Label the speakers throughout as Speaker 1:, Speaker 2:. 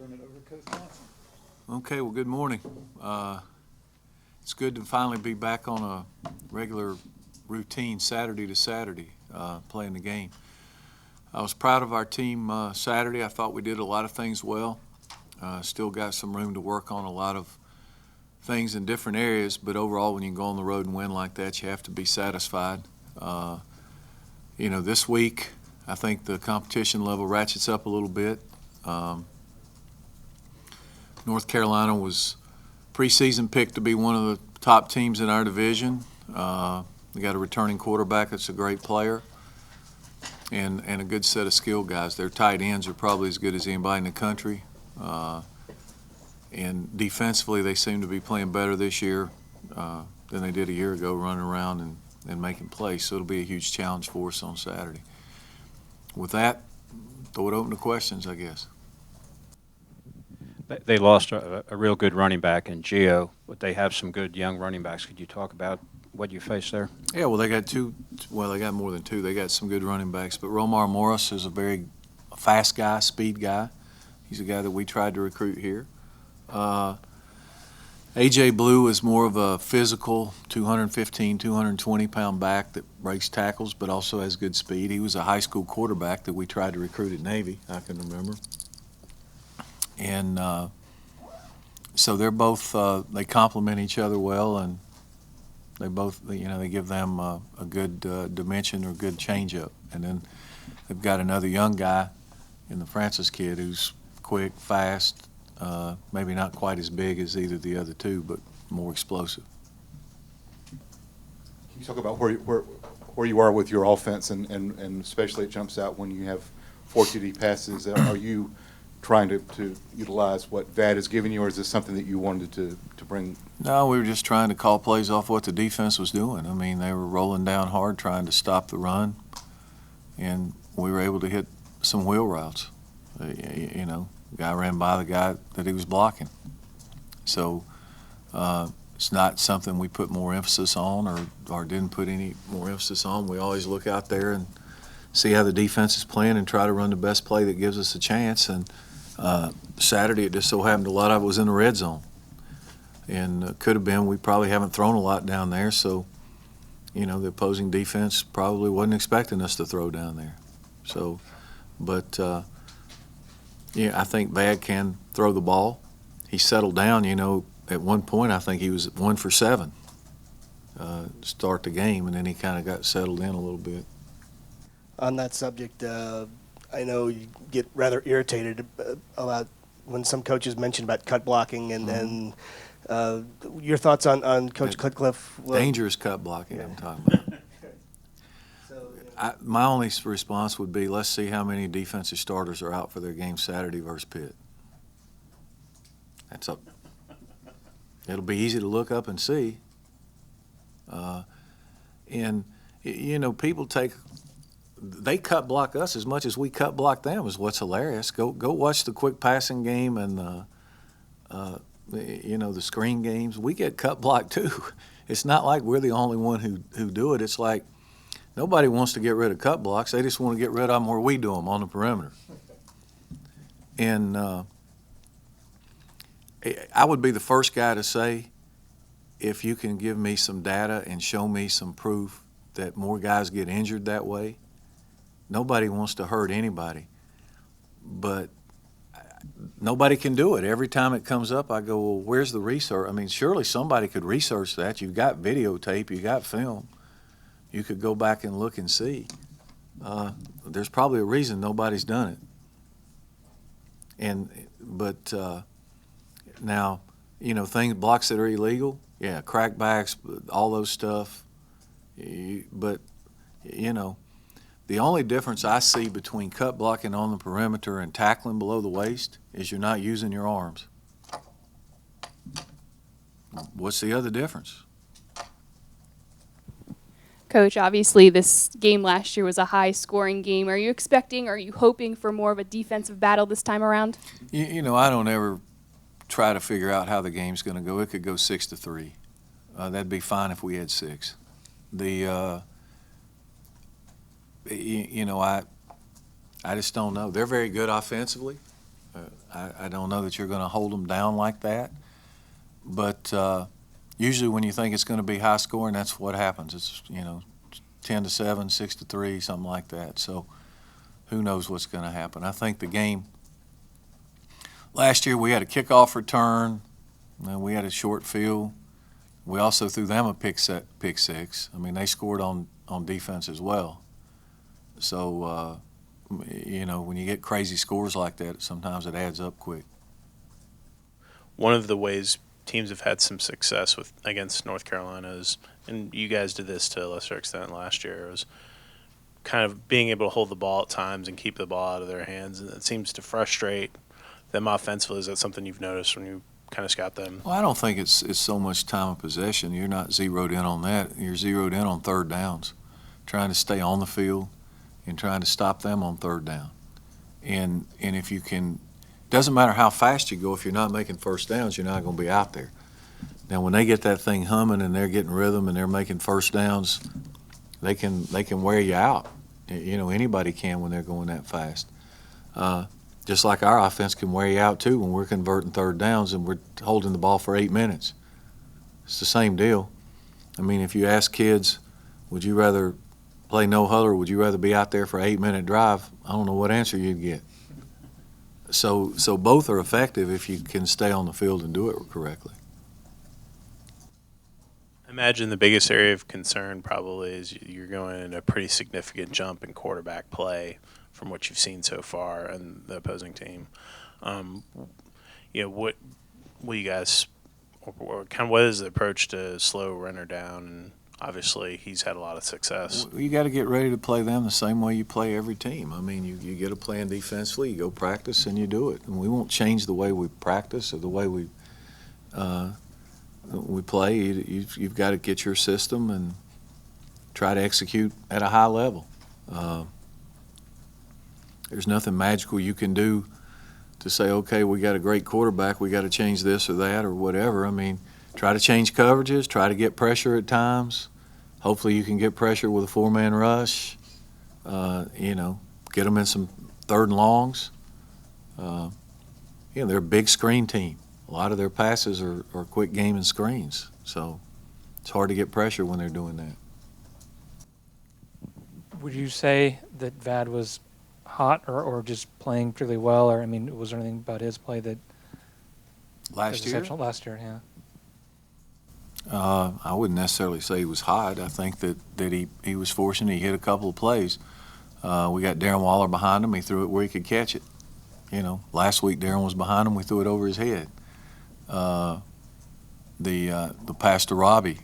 Speaker 1: turn it over to Coach Johnson.
Speaker 2: Okay, well, good morning. It's good to finally be back on a regular routine Saturday to Saturday playing the game. I was proud of our team Saturday. I thought we did a lot of things well. Still got some room to work on a lot of things in different areas, but overall when you go on the road and win like that, you have to be satisfied. This week I think the competition level ratchets up a little bit. North Carolina was preseason picked to be one of the top teams in our division. We got a returning quarterback that's a great player and a good set of skill guys. Their tight ends are probably as good as anybody in the country. And defensively, they seem to be playing better this year than they did a year ago, running around and making plays. So it'll be a huge challenge for us on Saturday. With that, throw it open to questions, I guess.
Speaker 3: They lost a real good running back in Gio, but they have some good young running backs. Could you talk about what you faced there?
Speaker 2: Yeah, well, they got two. Well, they got more than two. They got some good running backs. But Romar Morris is a very fast guy, speed guy. He's a guy that we tried to recruit here. A.J. Blue is more of a physical 215, 220-pound back that breaks tackles but also has good speed. He was a high school quarterback that we tried to recruit at Navy, I can remember. And so they're both they complement each other well, and they both they give them a good dimension or good change-up. And then they've got another young guy in the Francis kid who's quick, fast, maybe not quite as big as either of the other two, but more explosive.
Speaker 4: Can you talk about where you are with your offense, and especially it jumps out when you have 4 TD passes. Are you trying to utilize what VAD has given you, or is this something that you wanted to bring?
Speaker 2: No, we were just trying to call plays off what the defense was doing. I mean, they were rolling down hard trying to stop the run, and we were able to hit some wheel routes. The guy ran by the guy that he was blocking. So it's not something we put more emphasis on or didn't put any more emphasis on. We always look out there and see how the defense is playing and try to run the best play that gives us a chance. And Saturday it just so happened a lot of it was in the red zone. And could have been we probably haven't thrown a lot down there, so the opposing defense probably wasn't expecting us to throw down there. So, but I think VAD can throw the ball. He settled down, at one point I think he was 1 for 7 to start the game, and then he kind of got settled in a little bit.
Speaker 5: On that subject, I know you get rather irritated about when some coaches mention about cut blocking, and your thoughts on Coach Cutcliffe?
Speaker 2: Dangerous cut blocking, I'm talking about. My only response would be, let's see how many defensive starters are out for their game Saturday versus Pitt. That's up. It'll be easy to look up and see. People they cut block us as much as we cut block them is what's hilarious. Go watch the quick passing game and the screen games. We get cut blocked too. It's not like we're the only one who do it. It's like nobody wants to get rid of cut blocks. They just want to get rid of them where we do them on the perimeter. And I would be the first guy to say, if you can give me some data and show me some proof that more guys get injured that way. Nobody wants to hurt anybody, but nobody can do it. Every time it comes up, I go, well, where's the research? I mean, surely somebody could research that. You've got videotape, you got film. You could go back and look and see. There's probably a reason nobody's done it. But now, blocks that are illegal, yeah, crackbacks, all those stuff. But the only difference I see between cut blocking on the perimeter and tackling below the waist is you're not using your arms. What's the other difference?
Speaker 6: Coach, obviously this game last year was a high-scoring game. Are you hoping for more of a defensive battle this time around?
Speaker 2: I don't ever try to figure out how the game's going to go. It could go 6-3. That'd be fine if we had 6. I just don't know. They're very good offensively. I don't know that you're going to hold them down like that. But usually when you think it's going to be high scoring, that's what happens. It's, 10-7, 6-3, something like that. So who knows what's going to happen. I think the game last year, we had a kickoff return, and we had a short field. We also threw them a pick six. I mean, they scored on defense as well. So, when you get crazy scores like that, sometimes it adds up quick.
Speaker 1: One of the ways teams have had some success against North Carolina is, and you guys did this to a lesser extent last year, was kind of being able to hold the ball at times and keep the ball out of their hands. And it seems to frustrate them offensively. Is that something you've noticed when you kind of scout them?
Speaker 2: Well, I don't think it's so much time of possession. You're not zeroed in on that. You're zeroed in on third downs, trying to stay on the field and trying to stop them on third down. And if you can, doesn't matter how fast you go, if you're not making first downs, you're not going to be out there. Now, when they get that thing humming and they're getting rhythm and they're making first downs, they can wear you out. Anybody can when they're going that fast. Just like our offense can wear you out too when we're converting third downs and we're holding the ball for 8 minutes. It's the same deal. I mean, if you ask kids, would you rather play no huddle or would you rather be out there for an 8-minute drive? I don't know what answer you'd get. So both are effective if you can stay on the field and do it correctly.
Speaker 1: I imagine the biggest area of concern probably is you're going in a pretty significant jump in quarterback play from what you've seen so far and the opposing team. What will you guys, or kind of what is the approach to slow Renner down? And obviously he's had a lot of success.
Speaker 2: You got to get ready to play them the same way you play every team. I mean, you get a plan defensively, you go practice, and you do it. And we won't change the way we practice or the way we play. You've got to get your system and try to execute at a high level. There's nothing magical you can do to say, okay, we got a great quarterback, we got to change this or that or whatever. I mean, try to change coverages, try to get pressure at times. Hopefully you can get pressure with a four-man rush. Get them in some third and longs. They're a big screen team. A lot of their passes are quick game and screens. So it's hard to get pressure when they're doing that.
Speaker 7: Would you say that Vad was hot or just playing particularly well? Or, was there anything about his play that
Speaker 2: Last year?
Speaker 7: exceptional? Last year, yeah.
Speaker 2: I wouldn't necessarily say he was hot. I think that he was fortunate. He hit a couple of plays. We got Darren Waller behind him. He threw it where he could catch it. Last week Darren was behind him. We threw it over his head. The pass to Robbie.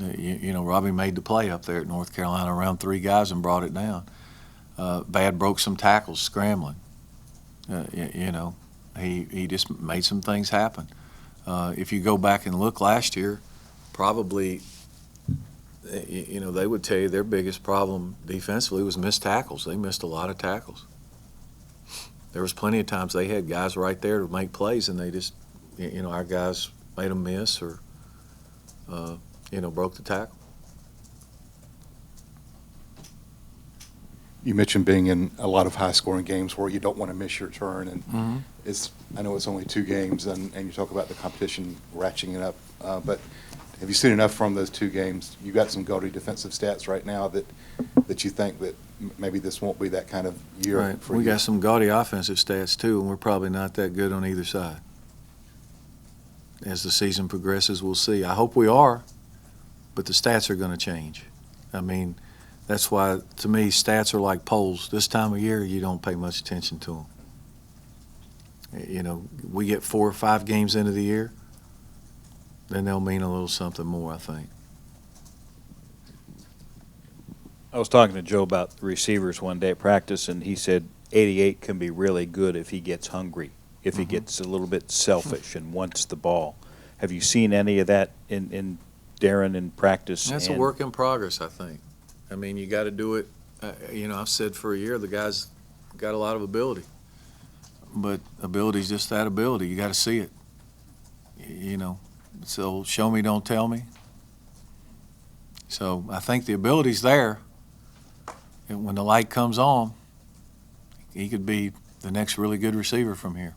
Speaker 2: Robbie made the play up there at North Carolina around three guys and brought it down. Bad broke some tackles scrambling. He just made some things happen. If you go back and look last year, probably, they would tell you their biggest problem defensively was missed tackles. They missed a lot of tackles. There was plenty of times they had guys right there to make plays, and they just, our guys made them miss or, broke the tackle.
Speaker 4: You mentioned being in a lot of high-scoring games where you don't want to miss your turn, and I know it's only 2 games, and you talk about the competition ratcheting it up. But have you seen enough from those 2 games? You got some gaudy defensive stats right now that you think that maybe this won't be that kind of year.
Speaker 2: Right.
Speaker 4: For
Speaker 2: We
Speaker 4: you.
Speaker 2: got some gaudy offensive stats too, and we're probably not that good on either side. As the season progresses, we'll see. I hope we are, but the stats are going to change. That's why, to me, stats are like polls. This time of year, you don't pay much attention to them. We get 4 or 5 games into the year, then they'll mean a little something more, I think.
Speaker 8: I was talking to Joe about the receivers one day at practice, and he said 88 can be really good if he gets hungry, if he gets a little bit selfish and wants the ball. Have you seen any of that in Darren in practice?
Speaker 2: That's a work in progress, I think. You got to do it. I've said for a year the guy's got a lot of ability, but ability's just that ability. You got to see it. So show me, don't tell me. So I think the ability's there. And when the light comes on, he could be the next really good receiver from here.